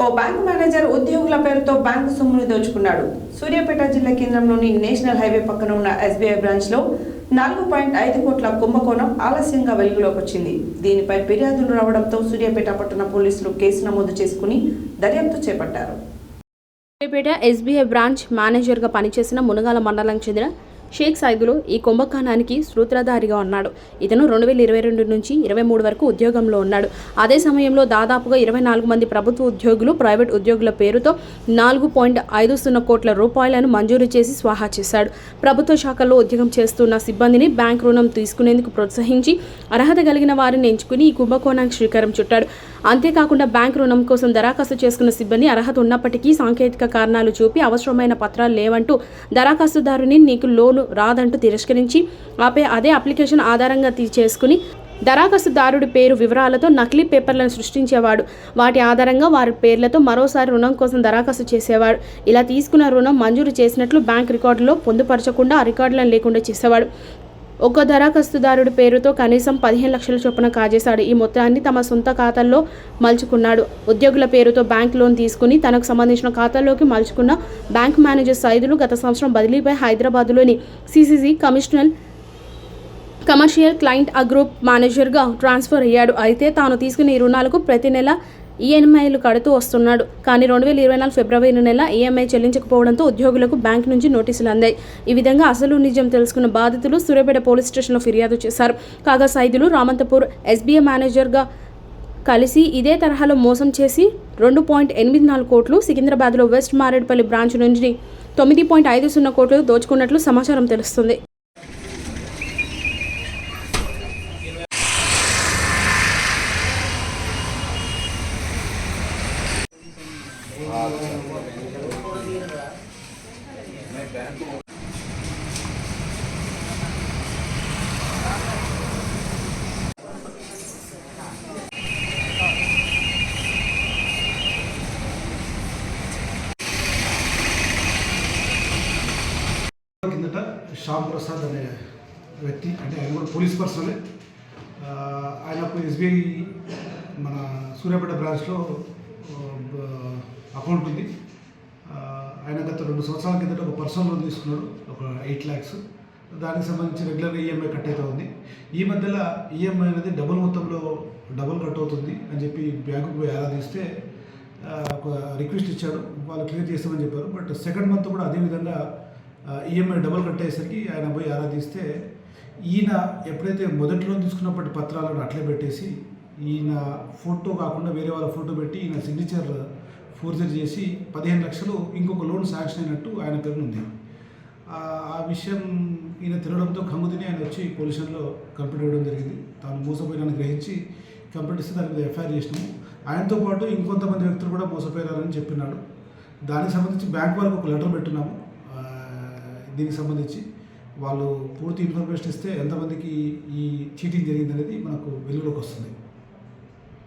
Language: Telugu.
ఓ బ్యాంకు మేనేజర్ ఉద్యోగుల పేరుతో బ్యాంకు సొమ్మును దోచుకున్నాడు. సూర్యాపేట జిల్లా కేంద్రంలోని నేషనల్ హైవే పక్కన ఉన్న ఎస్బీఐ బ్రాంచ్లో 4.5 కోట్ల కుంభకోణం ఆలస్యంగా వెలుగులోకి వచ్చింది. దీనిపై ఫిర్యాదులు రావడంతో సూర్యాపేట పట్టణ పోలీసులు కేసు నమోదు చేసుకుని దర్యాప్తు చేపట్టారు. సూర్యాపేట ఎస్బీఐ బ్రాంచ్ మేనేజర్గా పనిచేసిన మునగాల మండలానికి చెందిన షేక్ సైదులు ఈ కుంభకోణానికి సూత్రధారిగా ఉన్నాడు. ఇతను 2022 నుంచి 23 వరకు ఉద్యోగంలో ఉన్నాడు. అదే సమయంలో దాదాపుగా 24 మంది ప్రభుత్వ ఉద్యోగులు, ప్రైవేట్ ఉద్యోగుల పేరుతో 4.50 కోట్ల రూపాయలను మంజూరు చేసి స్వాహా చేశాడు. ప్రభుత్వ శాఖల్లో ఉద్యోగం చేస్తున్న సిబ్బందిని బ్యాంక్ రుణం తీసుకునేందుకు ప్రోత్సహించి అర్హత కలిగిన వారిని ఎంచుకుని ఈ కుంభకోణానికి శ్రీకారం చుట్టాడు. అంతేకాకుండా బ్యాంక్ రుణం కోసం దరఖాస్తు చేసుకున్న సిబ్బంది అర్హత ఉన్నప్పటికీ సాంకేతిక కారణాలు చూపి అవసరమైన పత్రాలు లేవంటూ దరఖాస్తుదారుని నీకు లోను రాదంటూ తిరస్కరించి అదే అప్లికేషన్ ఆధారంగా చేసుకుని దరఖాస్తుదారుడి పేరు వివరాలతో నకిలీ పేపర్లను సృష్టించేవాడు. వాటి ఆధారంగా వారి పేర్లతో మరోసారి రుణం కోసం దరఖాస్తు చేసేవాడు. ఇలా తీసుకున్న రుణం మంజూరు చేసినట్లు బ్యాంక్ రికార్డులో పొందుపరచకుండా ఆ రికార్డులను లేకుండా చేసేవాడు. ఒక్కో దరఖాస్తుదారుడి పేరుతో కనీసం 15 లక్షల చొప్పున కాజేశాడు. ఈ మొత్తాన్ని తమ సొంత ఖాతాల్లో మలుచుకున్నాడు. ఉద్యోగుల పేరుతో బ్యాంక్ లోన్ తీసుకుని తనకు సంబంధించిన ఖాతాల్లోకి మలుచుకున్న బ్యాంక్ మేనేజర్ సైదులు గత సంవత్సరం బదిలీపై హైదరాబాద్లోని సిసిసి కమర్షియల్ క్లయింట్ గ్రూప్ మేనేజర్గా ట్రాన్స్ఫర్ అయ్యాడు. అయితే తాను తీసుకున్న ఈ రుణాలకు ప్రతి నెల ఈఎంఐలు కడుతూ వస్తున్నాడు. కానీ 2024 ఫిబ్రవరి నెల ఈఎంఐ చెల్లించకపోవడంతో ఉద్యోగులకు బ్యాంక్ నుంచి నోటీసులు అందాయి. ఈ విధంగా అసలు నిజం తెలుసుకున్న బాధితులు సూర్యాపేట పోలీస్ స్టేషన్లో ఫిర్యాదు చేశారు. కాగా సైదులు రామంతపూర్ ఎస్బీఐ మేనేజర్గా కలిసి ఇదే తరహాలో మోసం చేసి 2.84 కోట్లు, సికింద్రాబాద్లో వెస్ట్ మారేడుపల్లి బ్రాంచ్ నుంచి 9.50 కోట్లు దోచుకున్నట్లు సమాచారం తెలుస్తుంది. కిందట శ్యామ్ ప్రసాద్ అనే వ్యక్తి, అంటే ఆయన కూడా పోలీస్ పర్సనే. ఆయనకు ఎస్బీఐ మన సూర్యాపేట బ్రాంచ్లో అకౌంట్ ఉంది. ఆయన గత 2 సంవత్సరాల కిందట ఒక పర్సనల్ లోన్ తీసుకున్నాడు, ఒక 8 lakhs. దానికి సంబంధించి రెగ్యులర్గా ఈఎంఐ కట్ అవుతూ ఉంది. ఈ మధ్యలో ఈఎంఐ అనేది డబుల్ మొత్తంలో కట్ అవుతుంది అని చెప్పి బ్యాంకుకు పోయి ఆరాధిస్తే ఒక రిక్వెస్ట్ ఇచ్చాడు, వాళ్ళు క్లియర్ చేస్తామని చెప్పారు. బట్ సెకండ్ మంత్ కూడా అదేవిధంగా ఈఎంఐ కట్ అయ్యేసరికి ఆయన పోయి ఆరాధిస్తే ఈయన ఎప్పుడైతే మొదటి లోన్ తీసుకున్నప్పటి పత్రాలను అట్లే పెట్టేసి ఈయన ఫోటో కాకుండా వేరే వాళ్ళ ఫోటో పెట్టి ఈయన సిగ్నేచర్ ఫోర్జరీ చేసి 15 లక్షలు ఇంకొక లోన్ శాంక్షన్ అయినట్టు ఆయన పేరు ఉంది. ఆ విషయం ఈయన తినడంతో కంగుతిని ఆయన వచ్చి పోలీసులో కంప్లైంట్ ఇవ్వడం జరిగింది. తాను మోసపోయినాన్ని గ్రహించి కంప్లైంట్ ఇస్తే దాని మీద ఎఫ్ఐఆర్ చేసినాము. ఆయనతో పాటు ఇంకొంతమంది వ్యక్తులు కూడా మోసపోయారని చెప్పినాడు. దానికి సంబంధించి బ్యాంక్ వాళ్ళకి ఒక లెటర్ పెట్టున్నాము. దీనికి సంబంధించి వాళ్ళు పూర్తి ఇన్ఫర్మేషన్ ఇస్తే ఎంతమందికి ఈ చీటింగ్ జరిగిందనేది మనకు వెలుగులోకి వస్తుంది.